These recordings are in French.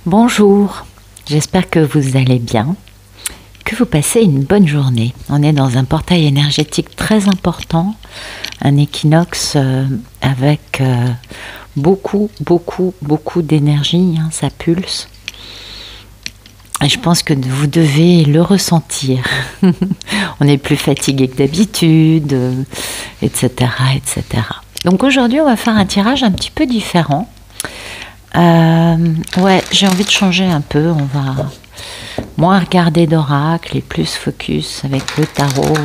Bonjour, j'espère que vous allez bien, que vous passez une bonne journée. On est dans un portail énergétique très important, un équinoxe avec beaucoup d'énergie, hein, ça pulse. Et je pense que vous devez le ressentir. On est plus fatigué que d'habitude, etc., etc. Donc aujourd'hui, on va faire un tirage un petit peu différent. Ouais, j'ai envie de changer un peu. On va moins regarder d'oracle et plus focus avec le tarot.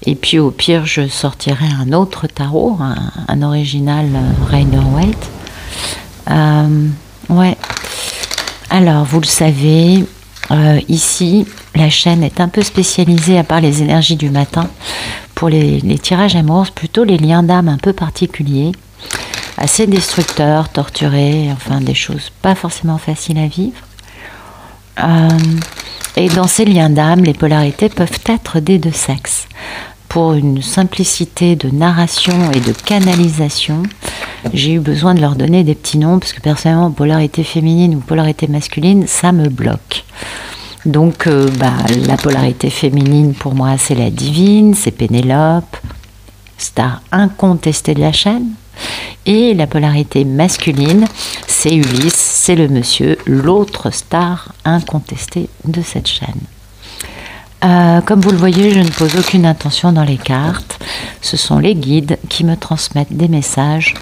Et puis au pire, je sortirai un autre tarot, un original Rider-Waite. Ouais. Alors, vous le savez, ici, la chaîne est un peu spécialisée, à part les énergies du matin, pour les tirages amoureux, plutôt les liens d'âme un peu particuliers, assez destructeurs, torturés, enfin des choses pas forcément faciles à vivre. Et dans ces liens d'âme, les polarités peuvent être des deux sexes. Pour une simplicité de narration et de canalisation, j'ai eu besoin de leur donner des petits noms, parce que personnellement, polarité féminine ou polarité masculine, ça me bloque. Donc, la polarité féminine, pour moi, c'est la divine, c'est Pénélope, star incontestée de la chaîne. Et la polarité masculine, c'est Ulysse, c'est le monsieur, l'autre star incontestée de cette chaîne. Comme vous le voyez, je ne pose aucune intention dans les cartes. Ce sont les guides qui me transmettent des messages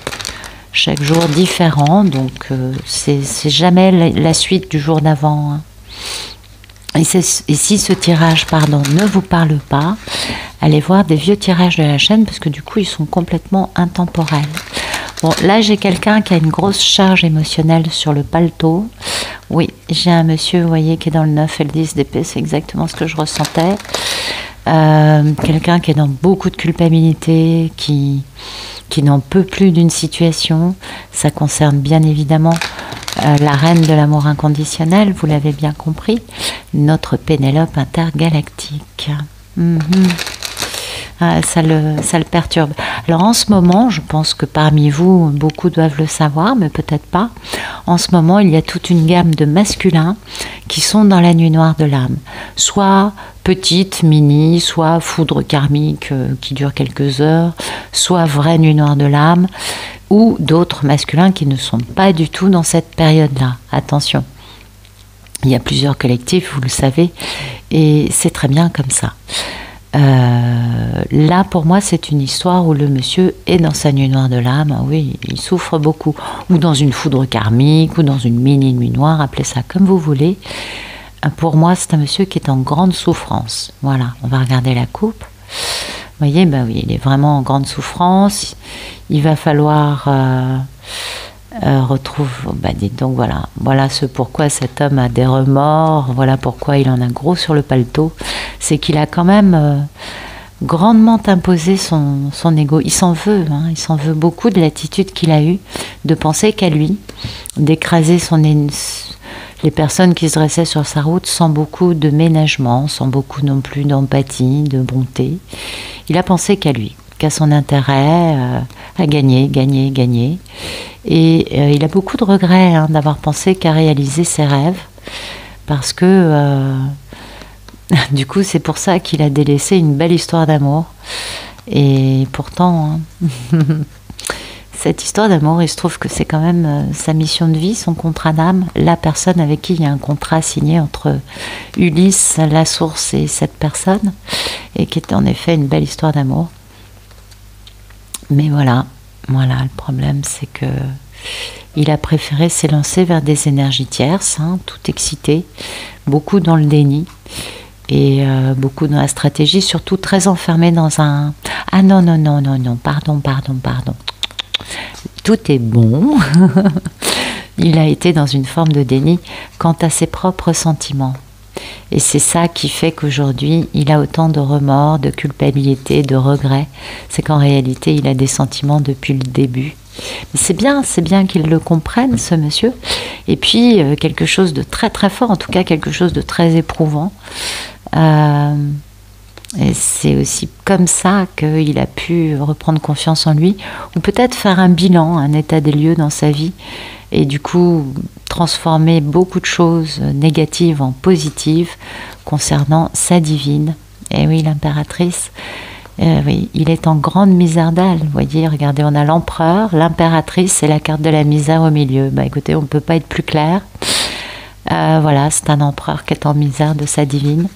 chaque jour différents, donc c'est jamais la suite du jour d'avant, hein. Et si ce tirage, ne vous parle pas, allez voir des vieux tirages de la chaîne, parce que du coup, ils sont complètement intemporels. Bon, là, j'ai quelqu'un qui a une grosse charge émotionnelle sur le paletot. Oui, j'ai un monsieur, vous voyez, qui est dans le 9 et le 10 d'épée, c'est exactement ce que je ressentais. Quelqu'un qui est dans beaucoup de culpabilité, qui n'en peut plus d'une situation. Ça concerne bien évidemment la reine de l'amour inconditionnel, vous l'avez bien compris, notre Pénélope intergalactique. Ça le perturbe. Alors en ce moment, je pense que parmi vous, beaucoup doivent le savoir, mais peut-être pas. En ce moment, il y a toute une gamme de masculins qui sont dans la nuit noire de l'âme. Soit petite, mini, soit foudre karmique qui dure quelques heures, soit vraie nuit noire de l'âme, ou d'autres masculins qui ne sont pas du tout dans cette période-là. Attention. Il y a plusieurs collectifs, vous le savez, et c'est très bien comme ça. Là, pour moi, c'est une histoire où le monsieur est dans sa nuit noire de l'âme. Oui, il souffre beaucoup. Ou dans une foudre karmique, ou dans une mini nuit noire, appelez ça comme vous voulez. Pour moi, c'est un monsieur qui est en grande souffrance. Voilà, on va regarder la coupe. Vous voyez, oui, il est vraiment en grande souffrance. Il va falloir dites donc, voilà ce pourquoi cet homme a des remords, voilà pourquoi il en a gros sur le paletot, c'est qu'il a quand même grandement imposé son ego. Il s'en veut, hein, il s'en veut beaucoup de l'attitude qu'il a eue, de penser qu'à lui, d'écraser les personnes qui se dressaient sur sa route sans beaucoup de ménagement, sans beaucoup non plus d'empathie, de bonté. Il a pensé qu'à lui, qu'à son intérêt, à gagner. Et il a beaucoup de regrets d'avoir pensé qu'à réaliser ses rêves, parce que du coup c'est pour ça qu'il a délaissé une belle histoire d'amour. Et pourtant, cette histoire d'amour, il se trouve que c'est quand même sa mission de vie, son contrat d'âme, la personne avec qui il y a un contrat signé entre Ulysse, la source, et cette personne, et qui est en effet une belle histoire d'amour. Mais voilà, le problème, c'est que il a préféré s'élancer vers des énergies tierces, tout excité, beaucoup dans le déni, et beaucoup dans la stratégie, surtout très enfermé dans un... Ah non, pardon. Tout est bon. Il a été dans une forme de déni quant à ses propres sentiments. Et c'est ça qui fait qu'aujourd'hui, il a autant de remords, de culpabilité, de regrets. C'est qu'en réalité, il a des sentiments depuis le début. Mais c'est bien qu'il le comprenne, ce monsieur. Et puis, quelque chose de très très fort, en tout cas quelque chose de très éprouvant. Et c'est aussi comme ça qu'il a pu reprendre confiance en lui, ou peut-être faire un bilan, un état des lieux dans sa vie, et du coup transformer beaucoup de choses négatives en positives concernant sa divine. Et oui, l'impératrice, oui, il est en grande misère d'âle. Vous voyez, regardez, on a l'empereur, l'impératrice et la carte de la misère au milieu. Bah écoutez, on ne peut pas être plus clair. Voilà, c'est un empereur qui est en misère de sa divine.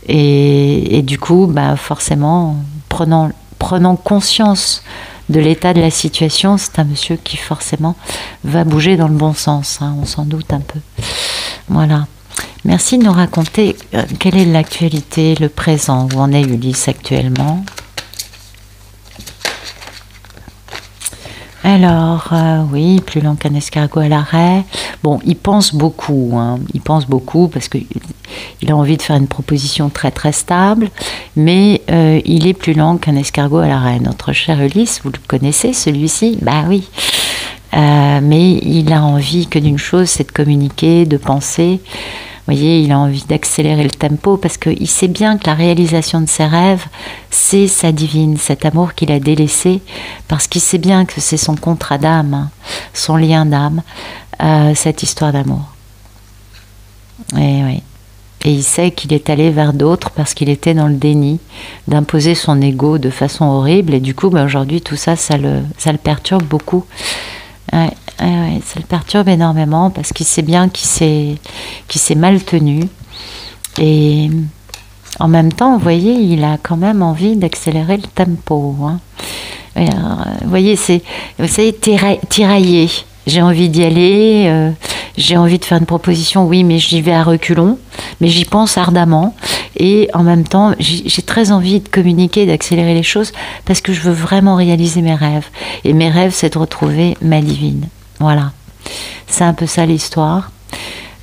Et du coup, bah forcément, prenant conscience de l'état de la situation, c'est un monsieur qui forcément va bouger dans le bon sens, hein, on s'en doute un peu. Voilà. Merci de nous raconter quelle est l'actualité, le présent, où en est Ulysse actuellement. Alors, oui, plus lent qu'un escargot à l'arrêt. Bon, il pense beaucoup, hein. Il pense beaucoup parce qu'il a envie de faire une proposition très très stable, mais il est plus lent qu'un escargot à l'arrêt. Notre cher Ulysse, vous le connaissez, celui-ci? Bah oui. Mais il a envie que d'une chose, c'est de communiquer, de penser. Vous voyez, il a envie d'accélérer le tempo parce qu'il sait bien que la réalisation de ses rêves, c'est sa divine, cet amour qu'il a délaissé, parce qu'il sait bien que c'est son contrat d'âme, hein, son lien d'âme, cette histoire d'amour. Et oui. Et il sait qu'il est allé vers d'autres parce qu'il était dans le déni d'imposer son ego de façon horrible. Et du coup, bah, aujourd'hui, tout ça, ça le perturbe beaucoup. Ouais, ça le perturbe énormément parce qu'il sait bien qu'il s'est mal tenu. Et en même temps, vous voyez, il a quand même envie d'accélérer le tempo. Hein. Alors, vous voyez, c'est tiraillé. J'ai envie d'y aller, j'ai envie de faire une proposition, oui, mais j'y vais à reculons, mais j'y pense ardemment. Et en même temps, j'ai très envie de communiquer, d'accélérer les choses, parce que je veux vraiment réaliser mes rêves. Et mes rêves, c'est de retrouver ma divine. Voilà. C'est un peu ça l'histoire.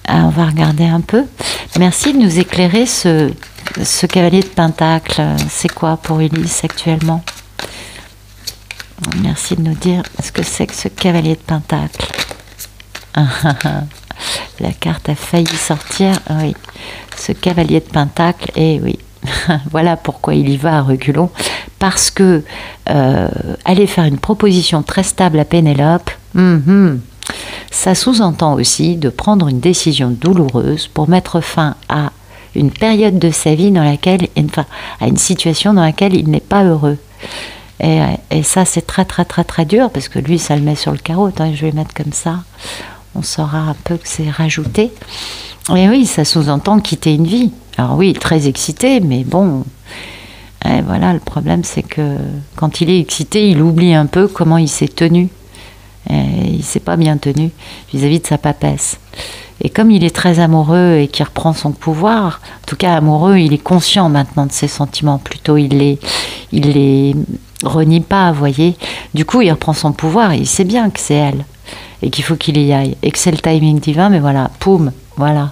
On va regarder un peu. Merci de nous éclairer ce cavalier de Pentacle. C'est quoi pour Ulysse actuellement ? Merci de nous dire ce que c'est que ce cavalier de Pentacle. La carte a failli sortir. Oui, ce cavalier de Pentacle. Et oui, voilà pourquoi il y va à reculons. Parce que aller faire une proposition très stable à Pénélope, ça sous-entend aussi de prendre une décision douloureuse pour mettre fin à une période de sa vie dans laquelle, enfin, à une situation dans laquelle il n'est pas heureux. Et ça, c'est très très très très dur parce que lui, ça le met sur le carreau. Attends, je vais mettre comme ça. On saura un peu que c'est rajouté. Et oui, ça sous-entend quitter une vie. Alors oui, très excité, mais bon. Et voilà, le problème, c'est que quand il est excité, il oublie un peu comment il s'est tenu. Et il ne s'est pas bien tenu vis-à-vis de sa papesse. Et comme il est très amoureux et qu'il reprend son pouvoir, en tout cas amoureux, il est conscient maintenant de ses sentiments. Plutôt, il les renie pas, vous voyez. Du coup, il reprend son pouvoir et il sait bien que c'est elle et qu'il faut qu'il y aille et que c'est le timing divin. Mais voilà, poum, voilà.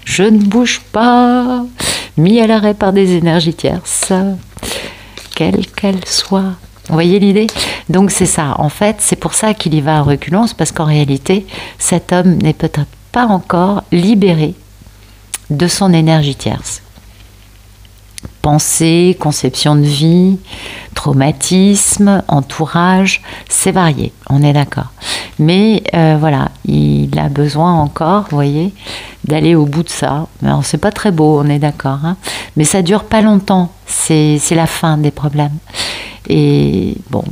Je ne bouge pas, mis à l'arrêt par des énergies tierces, quelles qu'elles soient. Vous voyez l'idée? Donc c'est ça. En fait, c'est pour ça qu'il y va à reculons, parce qu'en réalité, cet homme n'est peut-être pas encore libéré de son énergie tierce. Pensée, conception de vie, traumatisme, entourage, c'est varié, on est d'accord. Mais voilà, il a besoin encore, vous voyez, d'aller au bout de ça. Alors c'est pas très beau, on est d'accord, hein, mais ça dure pas longtemps, c'est la fin des problèmes. Et bon,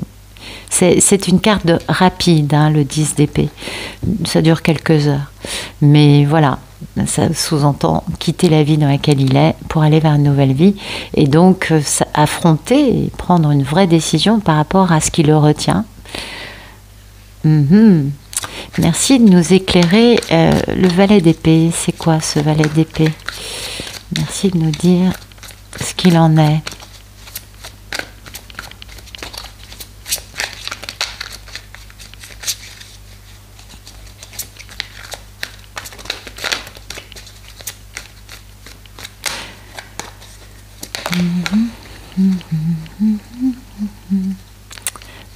c'est une carte rapide, hein, le 10 d'épée. Ça dure quelques heures. Mais voilà, ça sous-entend quitter la vie dans laquelle il est pour aller vers une nouvelle vie. Et donc, affronter et prendre une vraie décision par rapport à ce qui le retient. Merci de nous éclairer. Le valet d'épée, c'est quoi ce valet d'épée? Merci de nous dire ce qu'il en est.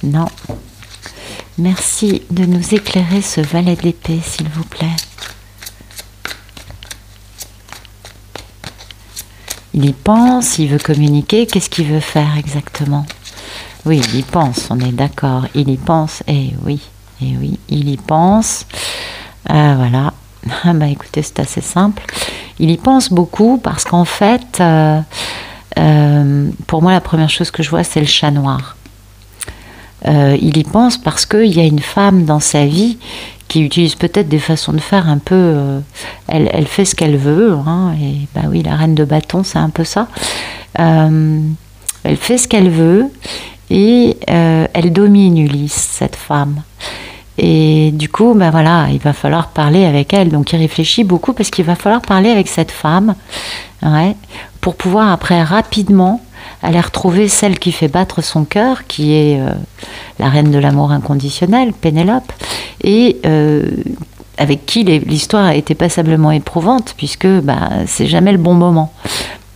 Non. Merci de nous éclairer ce valet d'épée, s'il vous plaît. Il y pense, il veut communiquer. Qu'est-ce qu'il veut faire exactement? Oui, il y pense, on est d'accord. Il y pense, et oui, il y pense. Voilà. Ah bah écoutez, c'est assez simple. Il y pense beaucoup parce qu'en fait, pour moi, la première chose que je vois, c'est le chat noir. Il y pense parce qu'il y a une femme dans sa vie qui utilise peut-être des façons de faire un peu... elle fait ce qu'elle veut, hein, et bah oui, la reine de bâton, c'est un peu ça. Elle fait ce qu'elle veut, et elle domine Ulysse, cette femme. Et du coup, ben voilà, il va falloir parler avec elle. Donc il réfléchit beaucoup parce qu'il va falloir parler avec cette femme, ouais, pour pouvoir après rapidement aller retrouver celle qui fait battre son cœur, qui est la reine de l'amour inconditionnel, Pénélope, et avec qui l'histoire a été passablement éprouvante, puisque c'est jamais le bon moment.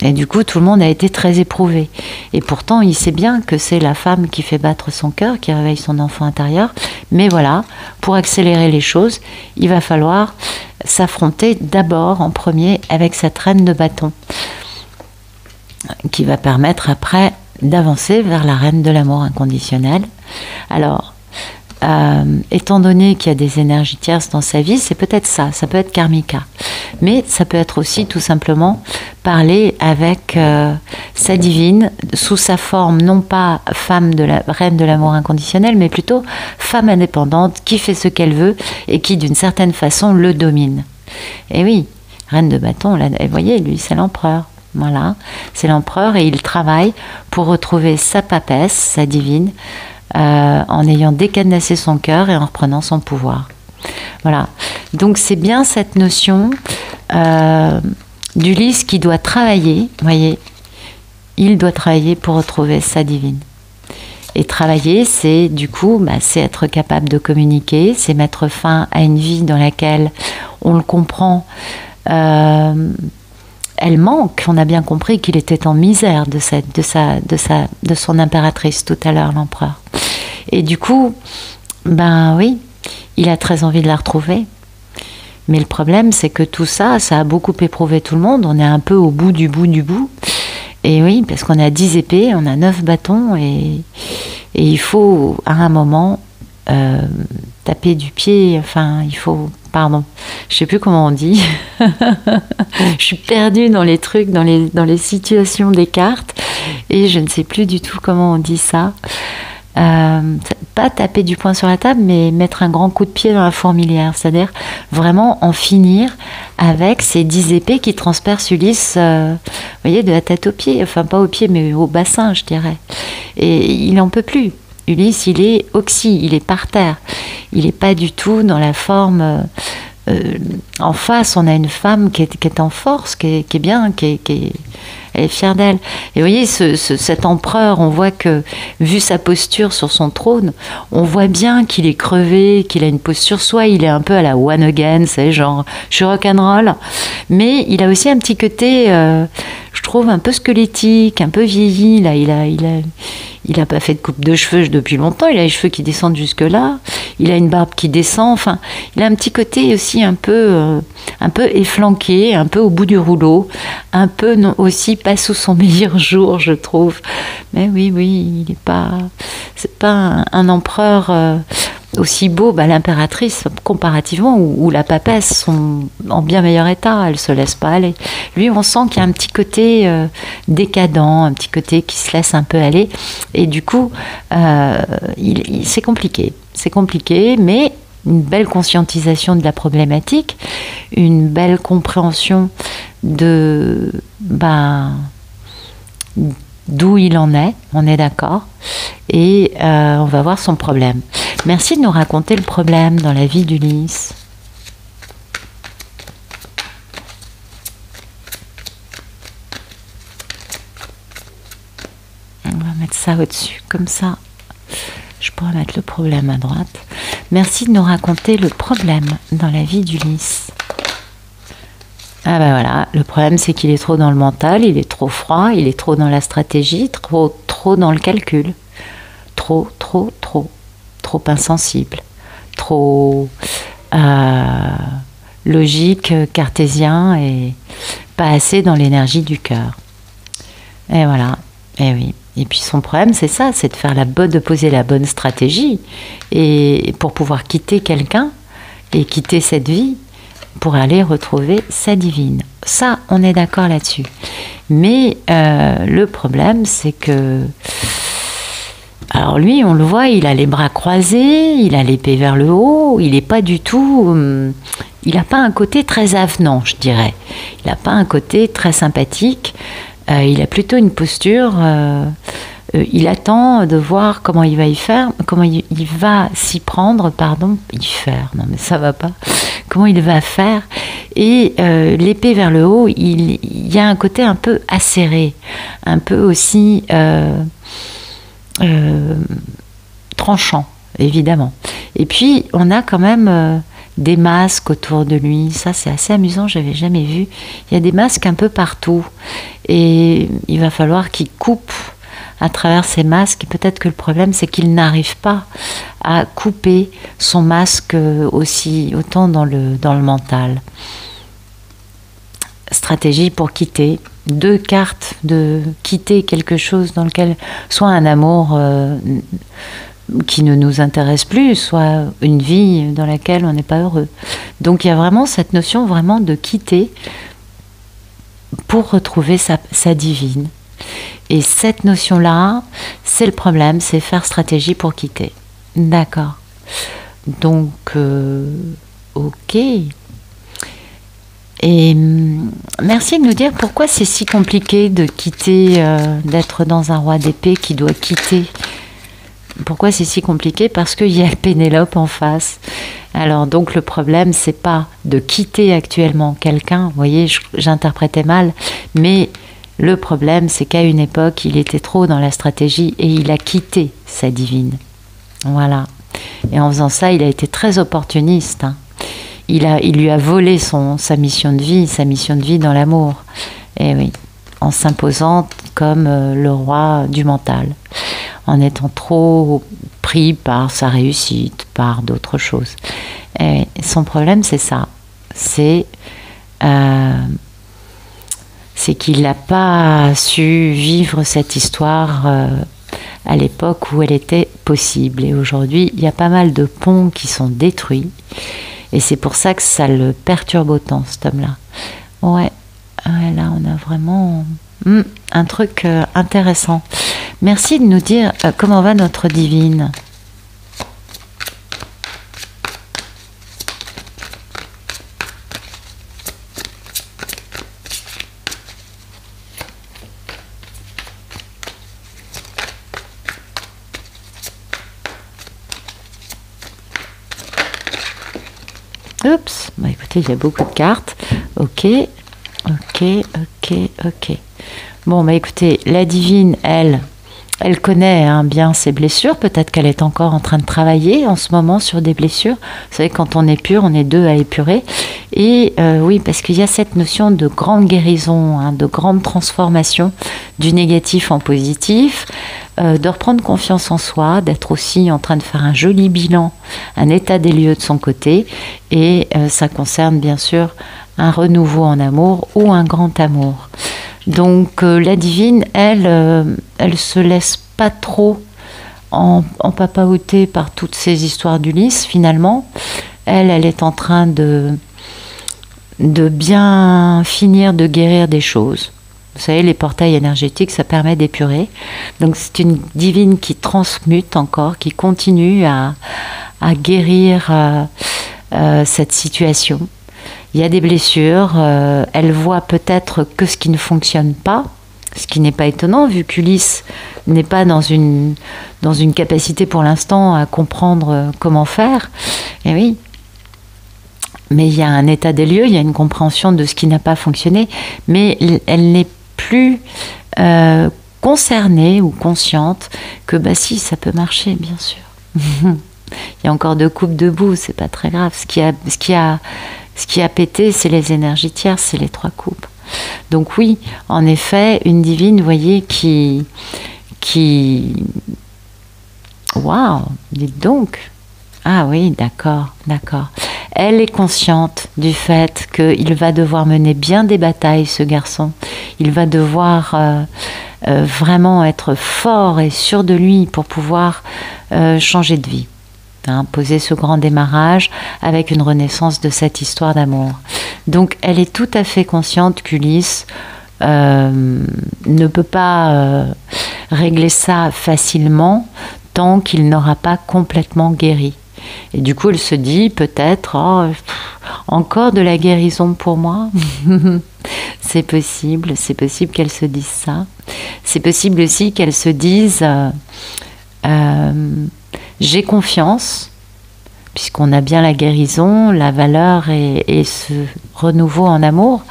Et du coup, tout le monde a été très éprouvé. Et pourtant, il sait bien que c'est la femme qui fait battre son cœur, qui réveille son enfant intérieur. Mais voilà, pour accélérer les choses, il va falloir s'affronter d'abord, en premier, avec cette reine de bâton, qui va permettre après d'avancer vers la reine de l'amour inconditionnel. Alors, étant donné qu'il y a des énergies tierces dans sa vie, c'est peut-être ça peut être karmika. Mais ça peut être aussi tout simplement parler avec sa divine, sous sa forme, non pas femme de la reine de l'amour inconditionnel, mais plutôt femme indépendante, qui fait ce qu'elle veut et qui d'une certaine façon le domine. Et oui, reine de bâton, là, vous voyez, lui c'est l'empereur. Voilà, c'est l'empereur et il travaille pour retrouver sa papesse, sa divine, en ayant décadenassé son cœur et en reprenant son pouvoir. Voilà. Donc c'est bien cette notion d'Ulysse qui doit travailler, vous voyez, il doit travailler pour retrouver sa divine. Et travailler, c'est du coup, c'est être capable de communiquer, c'est mettre fin à une vie dans laquelle on le comprend. Elle manque, on a bien compris qu'il était en misère de son impératrice tout à l'heure, l'empereur. Et du coup, oui, il a très envie de la retrouver. Mais le problème, c'est que tout ça, ça a beaucoup éprouvé tout le monde. On est un peu au bout du bout du bout. Et oui, parce qu'on a 10 épées, on a 9 bâtons, et il faut, à un moment, taper du pied, il faut... Pardon, je sais plus comment on dit. Je suis perdue dans les trucs, dans les situations des cartes, et je ne sais plus du tout comment on dit ça. Pas taper du poing sur la table, mais mettre un grand coup de pied dans la fourmilière, c'est-à-dire vraiment en finir avec ces 10 épées qui transpercent Ulysse, vous voyez, de la tête aux pieds, enfin pas aux pieds, mais au bassin, je dirais. Et il n'en peut plus. Ulysse, il est oxy, il est par terre. Il n'est pas du tout dans la forme... en face, on a une femme qui est en force, qui est bien, elle est fière d'elle. Et vous voyez, cet empereur, on voit que, vu sa posture sur son trône, on voit bien qu'il est crevé, qu'il a une posture, soit il est un peu à la one again, c'est genre, je suis rock'n'roll, mais il a aussi un petit côté, je trouve, un peu squelettique, un peu vieilli, là, il a pas fait de coupe de cheveux depuis longtemps, il a les cheveux qui descendent jusque-là, il a une barbe qui descend, enfin, il a un petit côté aussi un peu efflanqué, un peu au bout du rouleau, un peu aussi pas sous son meilleur jour, je trouve. Mais oui, il est pas... C'est pas un empereur... aussi beau, l'impératrice, comparativement, ou la papesse sont en bien meilleur état, elle se laisse pas aller. Lui, on sent qu'il y a un petit côté décadent, un petit côté qui se laisse un peu aller, et du coup, c'est compliqué. C'est compliqué, mais une belle conscientisation de la problématique, une belle compréhension de d'où il en est, on est d'accord, et on va voir son problème. Merci de nous raconter le problème dans la vie d'Ulysse. On va mettre ça au-dessus, comme ça, je pourrais mettre le problème à droite. Merci de nous raconter le problème dans la vie d'Ulysse. Ah voilà, le problème c'est qu'il est trop dans le mental, il est trop froid, il est trop dans la stratégie, trop dans le calcul. Trop insensible, trop logique, cartésien et pas assez dans l'énergie du cœur. Et voilà. Et oui. Et puis son problème, c'est ça, c'est de poser la bonne stratégie et pour pouvoir quitter quelqu'un et quitter cette vie pour aller retrouver sa divine. Ça, on est d'accord là-dessus. Mais le problème, c'est que... Alors lui, on le voit, il a les bras croisés, il a l'épée vers le haut, il n'est pas du tout... il n'a pas un côté très avenant, je dirais. Il n'a pas un côté très sympathique. Il a plutôt une posture... il attend de voir comment il va y faire, comment il va s'y prendre, pardon, y faire, non mais ça va pas, comment il va faire. Et l'épée vers le haut, il y a un côté un peu acéré, un peu aussi tranchant, évidemment. Et puis, on a quand même des masques autour de lui. Ça, c'est assez amusant, j'avais jamais vu. Il y a des masques un peu partout. Et il va falloir qu'il coupe à travers ces masques. Peut-être que le problème, c'est qu'il n'arrive pas à couper son masque autant dans le mental. Stratégie pour quitter. 2 cartes de quitter quelque chose dans lequel, soit un amour qui ne nous intéresse plus, soit une vie dans laquelle on n'est pas heureux. Donc il y a vraiment cette notion vraiment de quitter pour retrouver sa divine. Et cette notion-là, c'est le problème, c'est faire stratégie pour quitter. D'accord. Donc, ok. Et merci de nous dire pourquoi c'est si compliqué de quitter, d'être dans un roi d'épée qui doit quitter. Pourquoi c'est si compliqué? Parce qu'il y a Pénélope en face. Alors donc le problème, c'est pas de quitter actuellement quelqu'un. Vous voyez, j'interprétais mal, mais le problème, c'est qu'à une époque, il était trop dans la stratégie et il a quitté sa divine. Voilà. Et en faisant ça, il a été très opportuniste. Hein. Il lui a volé sa mission de vie dans l'amour. Et oui, en s'imposant comme le roi du mental, en étant trop pris par sa réussite, par d'autres choses. Et son problème, c'est ça. C'est qu'il n'a pas su vivre cette histoire à l'époque où elle était possible. Et aujourd'hui, il y a pas mal de ponts qui sont détruits. Et c'est pour ça que ça le perturbe autant, cet homme-là. Ouais, là, on a vraiment un truc intéressant. Merci de nous dire comment va notre divine. Oups, bah écoutez, il y a beaucoup de cartes. Ok. Bon, bah écoutez, la divine, elle connaît bien ses blessures. Peut-être qu'elle est encore en train de travailler en ce moment sur des blessures. Vous savez, quand on épure, on est 2 à épurer. Et oui, parce qu'il y a cette notion de grande guérison, de grande transformation du négatif en positif, de reprendre confiance en soi, d'être aussi en train de faire un joli bilan, un état des lieux de son côté. Et ça concerne bien sûr un renouveau en amour ou un grand amour. Donc la divine, elle se laisse pas trop en papaouter par toutes ces histoires d'Ulysse finalement. Elle est en train de bien finir de guérir des choses. Vous savez, les portails énergétiques, ça permet d'épurer. Donc c'est une divine qui transmute encore, qui continue à guérir cette situation. Il y a des blessures, elle voit peut-être que ce qui ne fonctionne pas, ce qui n'est pas étonnant vu qu'Ulysse n'est pas dans une capacité pour l'instant à comprendre comment faire. Et oui, mais il y a un état des lieux, il y a une compréhension de ce qui n'a pas fonctionné, mais elle n'est plus concernée ou consciente que bah si, ça peut marcher, bien sûr. Il y a encore 2 coupes debout, c'est pas très grave. Ce qui a pété, c'est les énergies tierces, c'est les 3 coupes. Donc oui, en effet, une divine, vous voyez, qui... Waouh, dites donc. Ah oui, d'accord. Elle est consciente du fait qu'il va devoir mener bien des batailles, ce garçon. Il va devoir vraiment être fort et sûr de lui pour pouvoir changer de vie. Hein, poser ce grand démarrage avec une renaissance de cette histoire d'amour. Donc elle est tout à fait consciente qu'Ulysse ne peut pas régler ça facilement tant qu'il n'aura pas complètement guéri. Et du coup, elle se dit peut-être encore de la guérison pour moi. C'est possible qu'elle se dise ça. C'est possible aussi qu'elle se dise j'ai confiance, puisqu'on a bien la guérison, la valeur et ce renouveau en amour.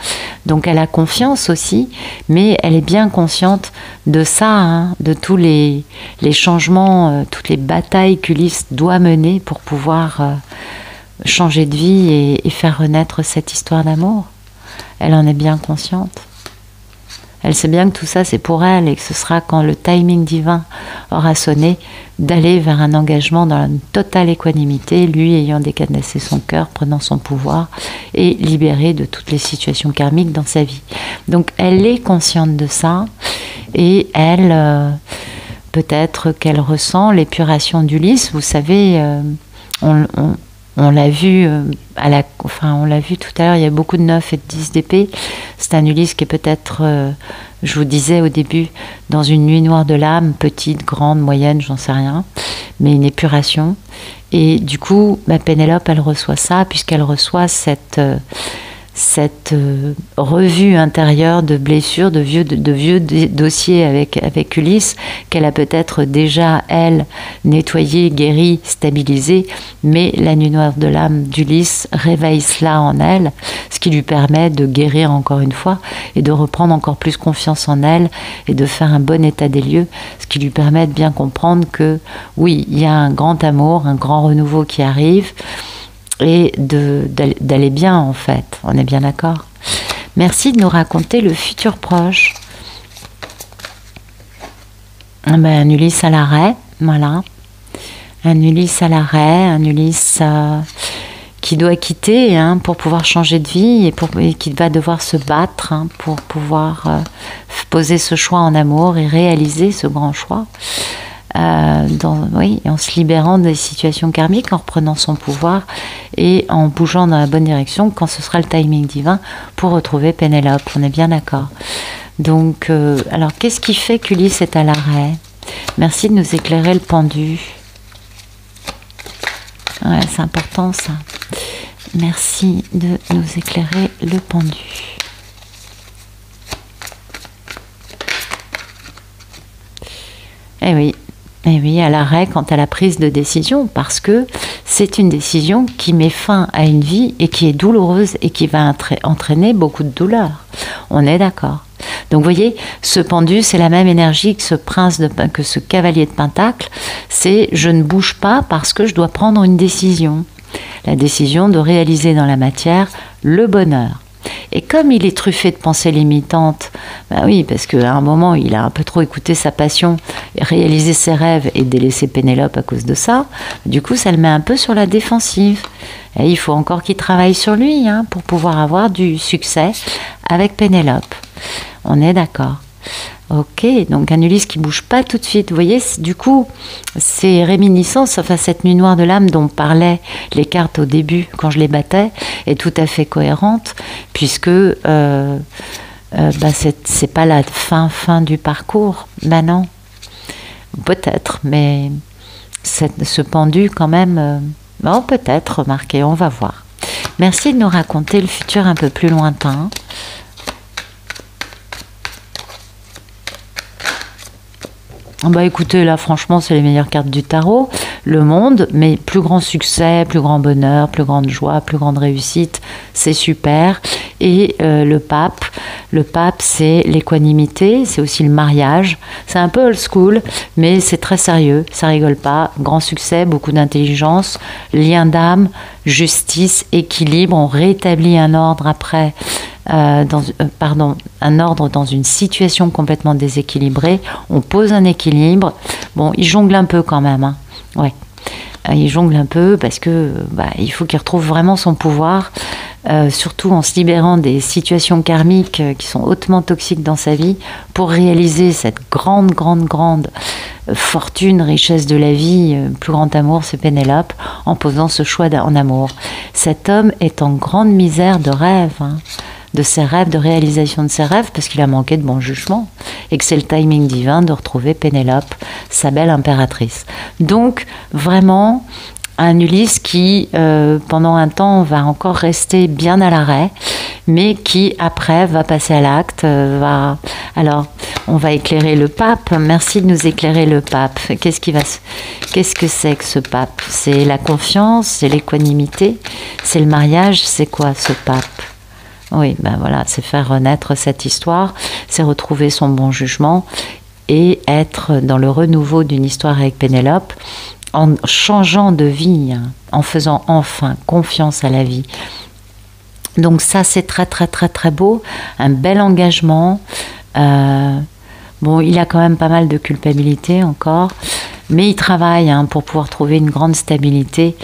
Donc elle a confiance aussi, mais elle est bien consciente de ça, hein, de tous les changements, toutes les batailles qu'Ulysse doit mener pour pouvoir changer de vie et faire renaître cette histoire d'amour. Elle en est bien consciente. Elle sait bien que tout ça c'est pour elle et que ce sera quand le timing divin aura sonné d'aller vers un engagement dans la totale équanimité, lui ayant décadenassé son cœur, prenant son pouvoir et libéré de toutes les situations karmiques dans sa vie. Donc elle est consciente de ça et elle, peut-être qu'elle ressent l'épuration d'Ulysse. Vous savez, on l'a vu on l'a vu tout à l'heure, il y a beaucoup de 9 et de 10 d'épée. C'est un Ulysse qui est peut-être, je vous disais au début, dans une nuit noire de l'âme, petite, grande, moyenne, j'en sais rien, mais une épuration. Et du coup, Pénélope, elle reçoit ça, puisqu'elle reçoit cette revue intérieure de blessures, de vieux dossiers avec Ulysse, qu'elle a peut-être déjà, elle, nettoyé, guéri, stabilisé, mais la nuit noire de l'âme d'Ulysse réveille cela en elle, ce qui lui permet de guérir encore une fois et de reprendre encore plus confiance en elle et de faire un bon état des lieux, ce qui lui permet de bien comprendre que oui, il y a un grand amour, un grand renouveau qui arrive, et d'aller bien en fait, on est bien d'accord. Merci de nous raconter le futur proche. Un Ulysse à l'arrêt, voilà. Un Ulysse à l'arrêt, un Ulysse qui doit quitter pour pouvoir changer de vie et qui va devoir se battre pour pouvoir poser ce choix en amour et réaliser ce grand choix. En se libérant des situations karmiques, en reprenant son pouvoir et en bougeant dans la bonne direction quand ce sera le timing divin pour retrouver Pénélope. On est bien d'accord. Donc, alors qu'est-ce qui fait qu'Ulysse est à l'arrêt? Merci de nous éclairer le pendu. Ouais, c'est important ça. Merci de nous éclairer le pendu. Eh oui, à l'arrêt quant à la prise de décision, parce que c'est une décision qui met fin à une vie et qui est douloureuse et qui va entraîner beaucoup de douleur. On est d'accord. Donc vous voyez, ce pendu, c'est la même énergie que ce cavalier de Pentacle. C'est je ne bouge pas parce que je dois prendre une décision. La décision de réaliser dans la matière le bonheur. Et comme il est truffé de pensées limitantes, oui, parce qu'à un moment, il a un peu trop écouté sa passion, réalisé ses rêves et délaissé Pénélope à cause de ça, du coup, ça le met un peu sur la défensive. Et il faut encore qu'il travaille sur lui pour pouvoir avoir du succès avec Pénélope. On est d'accord. Ok, donc un Ulysse qui bouge pas tout de suite. Vous voyez, du coup, ces réminiscences, cette nuit noire de l'âme dont parlaient les cartes au début, quand je les battais, est tout à fait cohérente, puisque c'est pas la fin du parcours. Non, peut-être, mais ce pendu quand même, peut-être, remarquez, on va voir. Merci de nous raconter le futur un peu plus lointain. Écoutez, là, franchement, c'est les meilleures cartes du tarot. Le monde, mais plus grand succès, plus grand bonheur, plus grande joie, plus grande réussite, c'est super. Et le pape, c'est l'équanimité, c'est aussi le mariage. C'est un peu old school, mais c'est très sérieux, ça rigole pas. Grand succès, beaucoup d'intelligence, lien d'âme, justice, équilibre. On rétablit un ordre après. Un ordre dans une situation complètement déséquilibrée, on pose un équilibre. Bon, il jongle un peu quand même, Ouais. Il jongle un peu parce que il faut qu'il retrouve vraiment son pouvoir. surtout en se libérant des situations karmiques qui sont hautement toxiques dans sa vie, pour réaliser cette grande, grande, grande fortune, richesse de la vie, plus grand amour, c'est Pénélope, en posant ce choix en amour. Cet homme est en grande misère de rêve, hein, de ses rêves, de réalisation de ses rêves, parce qu'il a manqué de bon jugement, et que c'est le timing divin de retrouver Pénélope, sa belle impératrice. Donc, vraiment, un Ulysse qui, pendant un temps, va encore rester bien à l'arrêt, mais qui, après, va passer à l'acte, va... Alors, on va éclairer le pape. Merci de nous éclairer le pape. Qu'est-ce que c'est que ce pape? C'est la confiance, c'est l'équanimité, c'est le mariage, c'est quoi ce pape? Oui, ben voilà, c'est faire renaître cette histoire, c'est retrouver son bon jugement et être dans le renouveau d'une histoire avec Pénélope, en changeant de vie, hein, en faisant enfin confiance à la vie. Donc ça, c'est très très très très beau, un bel engagement. Bon, il a quand même pas mal de culpabilité encore, mais il travaille, hein, pour pouvoir trouver une grande stabilité.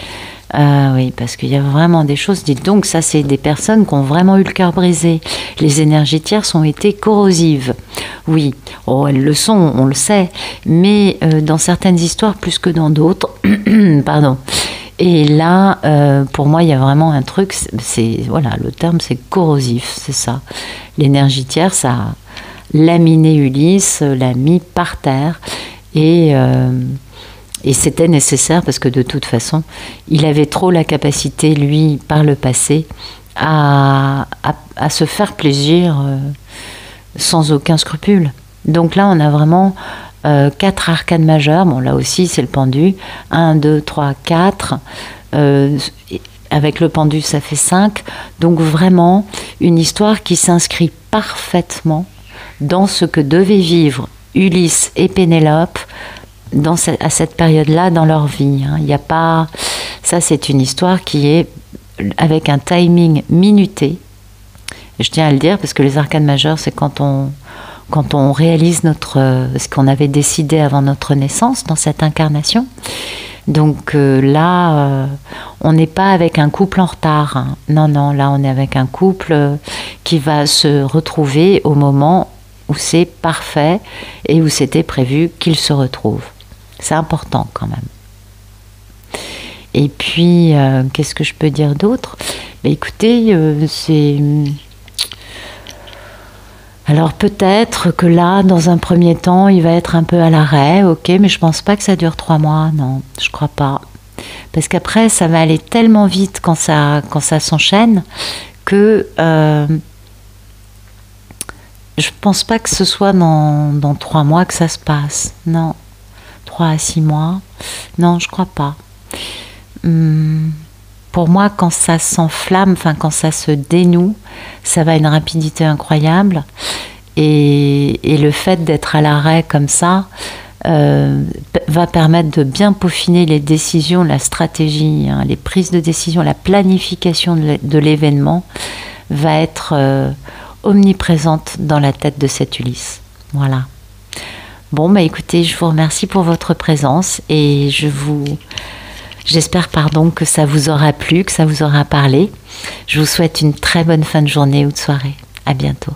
Oui, parce qu'il y a vraiment des choses. Dites donc, ça, c'est des personnes qui ont vraiment eu le cœur brisé. Les énergies tierces ont été corrosives. Oui, oh, elles le sont, on le sait, mais dans certaines histoires plus que dans d'autres. Pardon. Et là, pour moi, il y a vraiment un truc, c'est, voilà, le terme, c'est corrosif, c'est ça. L'énergie tierce a laminé Ulysse, l'a mis par terre, et c'était nécessaire parce que de toute façon, il avait trop la capacité, lui, par le passé, à se faire plaisir sans aucun scrupule. Donc là, on a vraiment 4 arcanes majeures. Bon, là aussi, c'est le pendu. 1, 2, 3, 4. Avec le pendu, ça fait 5. Donc vraiment, une histoire qui s'inscrit parfaitement dans ce que devaient vivre Ulysse et Pénélope à cette période-là dans leur vie. Il n'y a pas... Ça, c'est une histoire qui est avec un timing minuté. Et je tiens à le dire parce que les arcanes majeures, c'est quand on réalise ce qu'on avait décidé avant notre naissance dans cette incarnation. Donc là, on n'est pas avec un couple en retard, hein. Non, non, là on est avec un couple qui va se retrouver au moment où c'est parfait et où c'était prévu qu'il se retrouve. C'est important quand même. Et puis, qu'est-ce que je peux dire d'autre? Écoutez, c'est... Alors peut-être que là, dans un premier temps, il va être un peu à l'arrêt, ok, mais je pense pas que ça dure 3 mois, non, je crois pas. Parce qu'après, ça va aller tellement vite quand ça s'enchaîne que je pense pas que ce soit dans 3 mois que ça se passe, non. 3 à 6 mois, non, je crois pas. Pour moi, quand ça s'enflamme, enfin quand ça se dénoue, ça va à une rapidité incroyable. Et le fait d'être à l'arrêt comme ça va permettre de bien peaufiner les décisions, la stratégie, hein, les prises de décision, la planification de l'événement va être omniprésente dans la tête de cet Ulysse. Voilà. Bon, bah écoutez, je vous remercie pour votre présence et j'espère que ça vous aura plu, que ça vous aura parlé. Je vous souhaite une très bonne fin de journée ou de soirée. À bientôt.